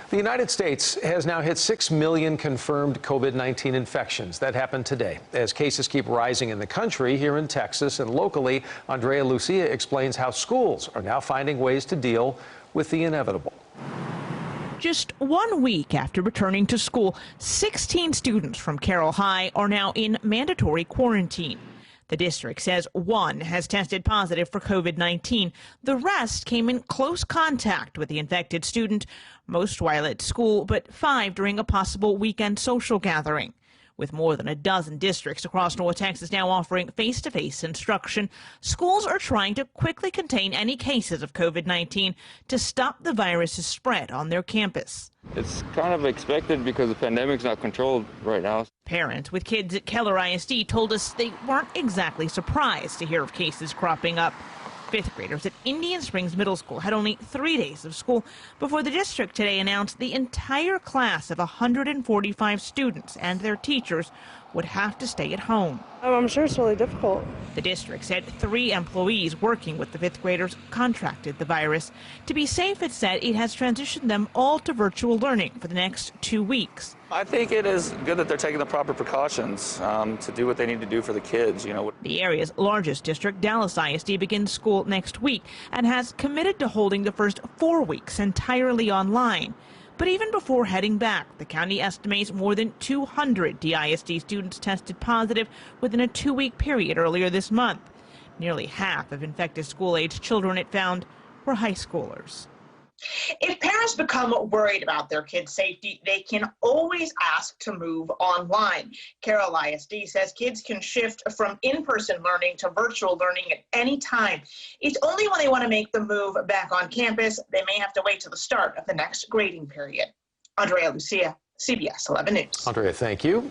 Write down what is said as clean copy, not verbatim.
The United States has now hit 6 million confirmed COVID-19 infections. That happened today. As cases keep rising in the country, here in Texas and locally, Andrea Lucia explains how schools are now finding ways to deal with the inevitable. Just 1 week after returning to school, 16 students from Carroll High are now in mandatory quarantine. The district says one has tested positive for COVID-19. The rest came in close contact with the infected student, most while at school, but 5 during a possible weekend social gathering. With more than a dozen districts across North Texas now offering face-to-face instruction, schools are trying to quickly contain any cases of COVID-19 to stop the virus's spread on their campus. It's kind of expected because the pandemic's not controlled right now. Parents with kids at Carroll ISD told us they weren't exactly surprised to hear of cases cropping up. Fifth graders at Indian Springs Middle School had only 3 days of school before the district today announced the entire class of 145 students and their teachers would have to stay at home. I'm sure it's really difficult. The district said 3 employees working with the fifth graders contracted the virus. To be safe, it said it has transitioned them all to virtual learning for the next 2 weeks. I think it is good that they're taking the proper precautions to do what they need to do for the kids. The area's largest district, Dallas ISD, begins school next week and has committed to holding the first 4 weeks entirely online. But even before heading back, the county estimates more than 200 DISD students tested positive within a 2-week period earlier this month. Nearly half of infected school-aged children, it found, were high schoolers. If parents become worried about their kids' safety, they can always ask to move online. Carroll ISD says kids can shift from in-person learning to virtual learning at any time. It's only when they want to make the move back on campus, they may have to wait till the start of the next grading period. Andrea Lucia, CBS 11 News. Andrea, thank you.